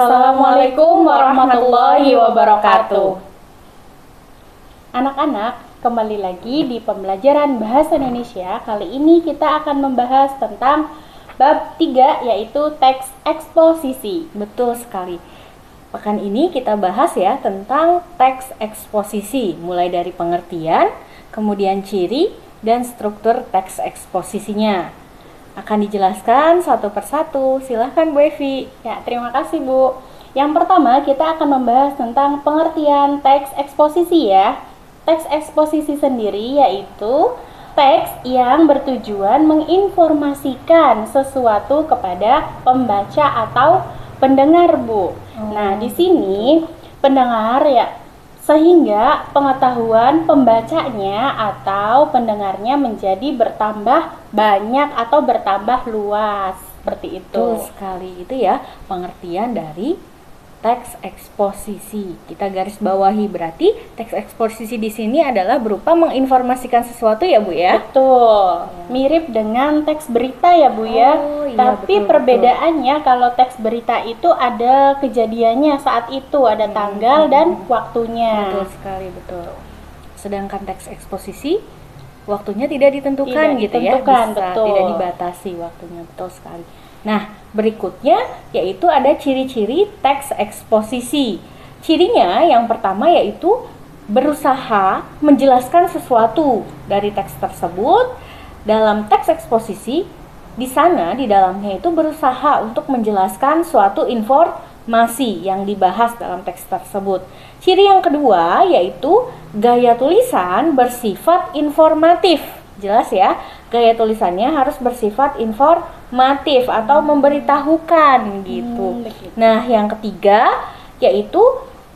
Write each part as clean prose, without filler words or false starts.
Assalamualaikum warahmatullahi wabarakatuh. Anak-anak, kembali lagi di pembelajaran Bahasa Indonesia. Kali ini kita akan membahas tentang bab 3, yaitu teks eksposisi. Betul sekali. Pekan ini kita bahas ya tentang teks eksposisi, mulai dari pengertian, kemudian ciri, dan struktur teks eksposisinya. Akan dijelaskan satu persatu. Silahkan Bu Evi. Ya, terima kasih Bu. Yang pertama kita akan membahas tentang pengertian teks eksposisi ya. Teks eksposisi sendiri yaitu teks yang bertujuan menginformasikan sesuatu kepada pembaca atau pendengar Bu. Nah, di sini pendengar ya, sehingga pengetahuan pembacanya atau pendengarnya menjadi bertambah banyak atau bertambah luas, seperti itu. Betul sekali, itu ya pengertian dari teks eksposisi. Kita garis bawahi, berarti teks eksposisi di sini adalah berupa menginformasikan sesuatu ya Bu ya. Betul. Mirip dengan teks berita ya Bu ya. Iya, Tapi betul, perbedaannya kalau teks berita itu ada kejadiannya saat itu, ada tanggal dan waktunya. Betul sekali, betul. Sedangkan teks eksposisi waktunya tidak ditentukan Tidak gitu ditentukan, ya, bisa betul. tidak dibatasi waktunya, betul sekali. Nah, berikutnya yaitu ada ciri-ciri teks eksposisi. Cirinya yang pertama yaitu berusaha menjelaskan sesuatu dari teks tersebut. Dalam teks eksposisi, di sana di dalamnya itu berusaha untuk menjelaskan suatu informasi yang dibahas dalam teks tersebut. Ciri yang kedua yaitu gaya tulisan bersifat informatif. Jelas ya, gaya tulisannya harus bersifat informatif atau memberitahukan gitu. Nah, yang ketiga yaitu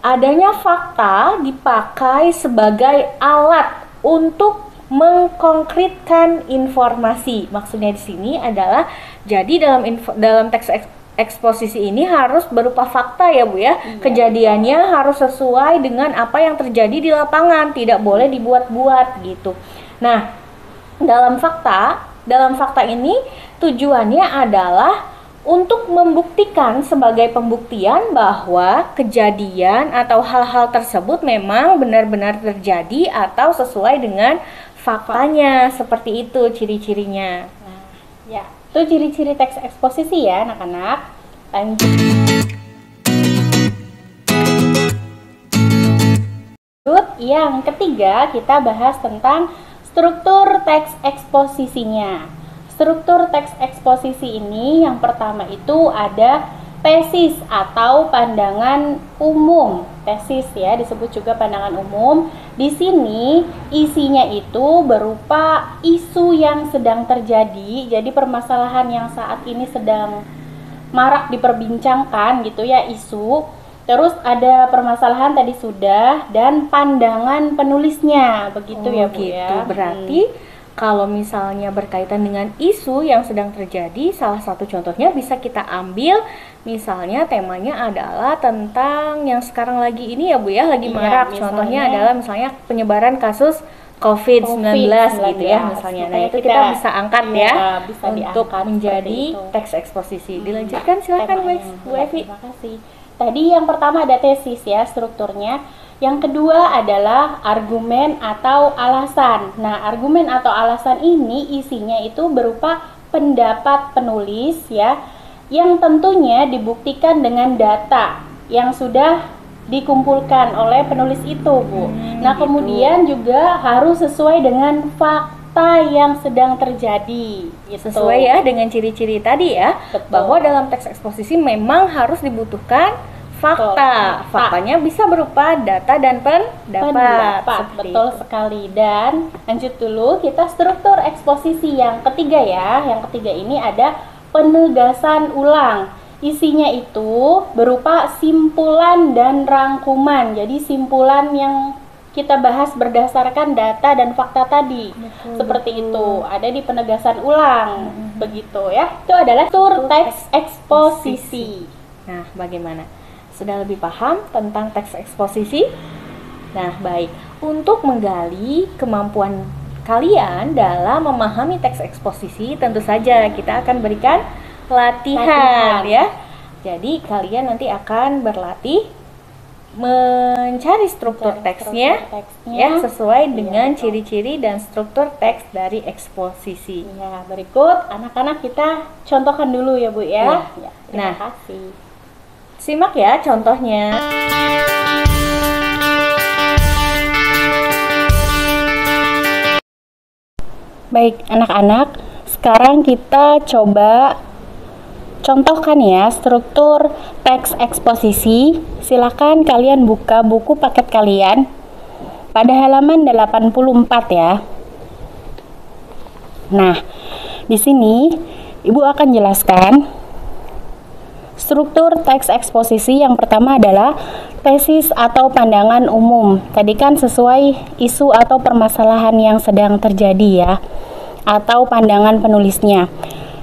adanya fakta dipakai sebagai alat untuk mengkonkretkan informasi. Maksudnya di sini adalah jadi dalam teks eksposisi ini harus berupa fakta ya Bu ya. Kejadiannya harus sesuai dengan apa yang terjadi di lapangan, tidak boleh dibuat-buat gitu. Nah, dalam fakta ini tujuannya adalah untuk membuktikan sebagai pembuktian bahwa kejadian atau hal-hal tersebut memang benar-benar terjadi atau sesuai dengan faktanya. Seperti itu ciri-cirinya. Nah, ya, itu ciri-ciri teks eksposisi ya anak-anak. Lanjut. Yang ketiga kita bahas tentang struktur teks eksposisinya. Struktur teks eksposisi ini yang pertama itu ada tesis atau pandangan umum. Tesis ya disebut juga pandangan umum. Di sini isinya itu berupa isu yang sedang terjadi. Jadi permasalahan yang saat ini sedang marak diperbincangkan gitu ya, isu. Terus ada permasalahan tadi sudah, dan pandangan penulisnya, begitu ya Bu gitu. ya. Berarti kalau misalnya berkaitan dengan isu yang sedang terjadi, salah satu contohnya bisa kita ambil, misalnya temanya adalah tentang yang sekarang lagi ini ya Bu ya, lagi marak. Contohnya adalah misalnya penyebaran kasus COVID-19 gitu ya misalnya. Nah, itu kita bisa angkat ya bisa untuk diangkat menjadi teks eksposisi. Dilanjutkan silakan Bu Evi. Terima kasih. Tadi yang pertama ada tesis ya strukturnya. Yang kedua adalah argumen atau alasan. Nah, argumen atau alasan ini isinya itu berupa pendapat penulis ya, yang tentunya dibuktikan dengan data yang sudah dikumpulkan oleh penulis itu Bu. Nah, kemudian juga harus sesuai dengan fakta yang sedang terjadi gitu. Sesuai ya dengan ciri-ciri tadi ya. Betul. Bahwa dalam teks eksposisi memang harus dibutuhkan fakta. Faktanya bisa berupa data dan pendapat. Betul sekali. Dan lanjut dulu, kita struktur eksposisi yang ketiga ya. Yang ketiga ini ada penegasan ulang. Isinya itu berupa simpulan dan rangkuman. Jadi simpulan yang kita bahas berdasarkan data dan fakta tadi. Seperti itu. Ada di penegasan ulang. Begitu ya. Itu adalah struktur teks eksposisi. Nah, bagaimana? Sudah lebih paham tentang teks eksposisi? Nah, baik. Untuk menggali kemampuan kalian dalam memahami teks eksposisi, tentu saja kita akan berikan latihan ya. Jadi kalian nanti akan berlatih mencari struktur teksnya ya, sesuai dengan ciri-ciri dan struktur teks dari eksposisi. Ya, berikut anak-anak kita contohkan dulu ya Bu ya. Ya, terima kasih. Simak ya contohnya. Baik anak-anak, sekarang kita coba contohkan ya struktur teks eksposisi. Silakan kalian buka buku paket kalian pada halaman 84 ya. Nah, di sini Ibu akan jelaskan struktur teks eksposisi. Yang pertama adalah tesis atau pandangan umum. Tadi kan sesuai isu atau permasalahan yang sedang terjadi ya, atau pandangan penulisnya.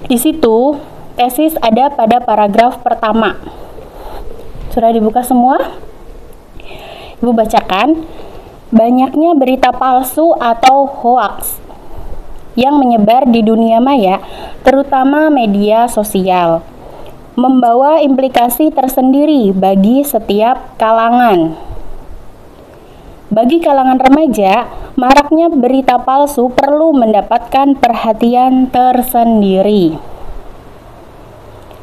Di situ tesis ada pada paragraf pertama. Sudah dibuka semua? Ibu bacakan. Banyaknya berita palsu atau hoaks yang menyebar di dunia maya, terutama media sosial, membawa implikasi tersendiri bagi setiap kalangan. Bagi kalangan remaja, maraknya berita palsu perlu mendapatkan perhatian tersendiri.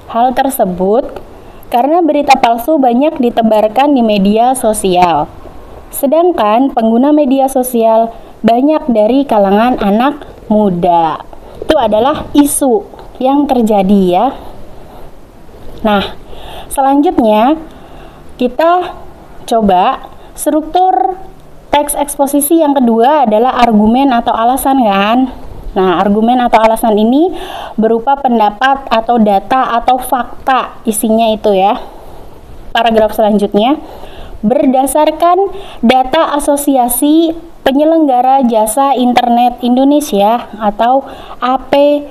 Hal tersebut karena berita palsu banyak ditebarkan di media sosial. Sedangkan pengguna media sosial banyak dari kalangan anak muda. Itu adalah isu yang terjadi ya. Nah, selanjutnya kita coba struktur teks eksposisi yang kedua adalah argumen atau alasan kan. Nah, argumen atau alasan ini berupa pendapat atau data atau fakta, isinya itu ya. Paragraf selanjutnya, berdasarkan data Asosiasi Penyelenggara Jasa Internet Indonesia atau APJII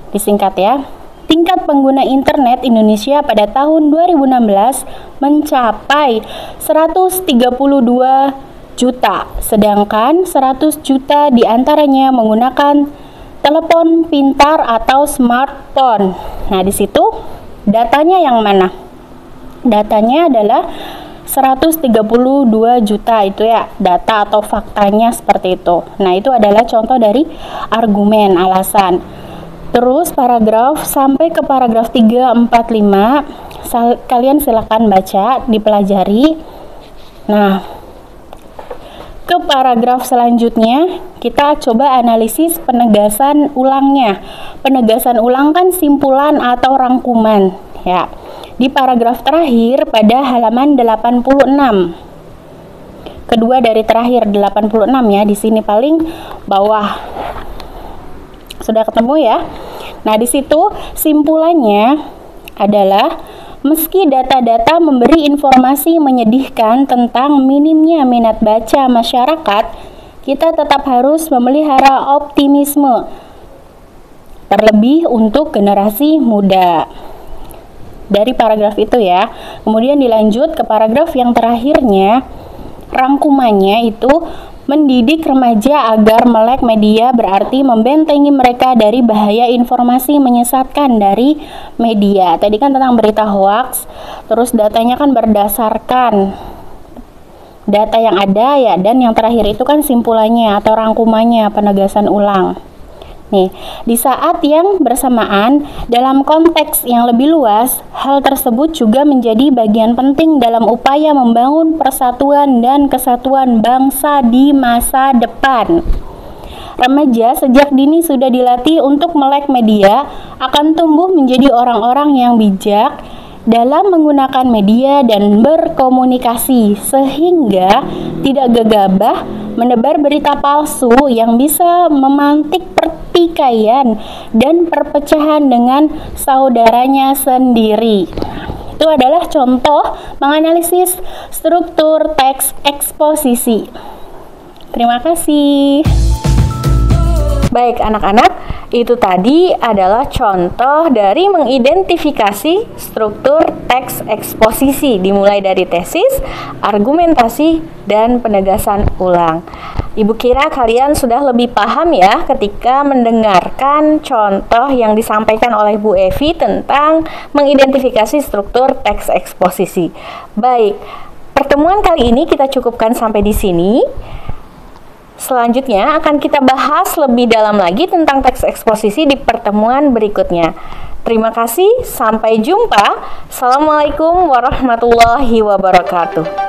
disingkat ya. Tingkat pengguna internet Indonesia pada tahun 2016 mencapai 132 juta, sedangkan 100 juta diantaranya menggunakan telepon pintar atau smartphone. Nah, di situ datanya yang mana? Datanya adalah 132 juta itu ya, data atau faktanya seperti itu. Nah, itu adalah contoh dari argumen alasan. Terus paragraf sampai ke paragraf 3, 4, 5 kalian silakan baca, dipelajari. Nah, ke paragraf selanjutnya kita coba analisis penegasan ulangnya. Penegasan ulang kan simpulan atau rangkuman ya. Di paragraf terakhir pada halaman 86. Kedua dari terakhir 86 ya, di sini paling bawah. Sudah ketemu ya? Nah, di situ simpulannya adalah meski data-data memberi informasi menyedihkan tentang minimnya minat baca masyarakat, kita tetap harus memelihara optimisme, terlebih untuk generasi muda. Dari paragraf itu ya. Kemudian dilanjut ke paragraf yang terakhirnya, rangkumannya itu mendidik remaja agar melek media berarti membentengi mereka dari bahaya informasi menyesatkan dari media. Tadi kan tentang berita hoaks, terus datanya kan berdasarkan data yang ada ya, dan yang terakhir itu kan simpulannya atau rangkumannya, penegasan ulang. Nih, di saat yang bersamaan dalam konteks yang lebih luas, hal tersebut juga menjadi bagian penting dalam upaya membangun persatuan dan kesatuan bangsa di masa depan. Remaja sejak dini sudah dilatih untuk melek media, akan tumbuh menjadi orang-orang yang bijak dalam menggunakan media dan berkomunikasi, sehingga tidak gegabah menebar berita palsu yang bisa memantik pertikaian dan perpecahan dengan saudaranya sendiri. Itu adalah contoh menganalisis struktur teks eksposisi. Terima kasih. Baik anak-anak, Itu tadi adalah contoh dari mengidentifikasi struktur teks eksposisi, dimulai dari tesis, argumentasi, dan penegasan ulang. Ibu kira kalian sudah lebih paham ya ketika mendengarkan contoh yang disampaikan oleh Bu Evi tentang mengidentifikasi struktur teks eksposisi. Baik, pertemuan kali ini kita cukupkan sampai di sini. Selanjutnya akan kita bahas lebih dalam lagi tentang teks eksposisi di pertemuan berikutnya. Terima kasih, sampai jumpa. Assalamualaikum warahmatullahi wabarakatuh.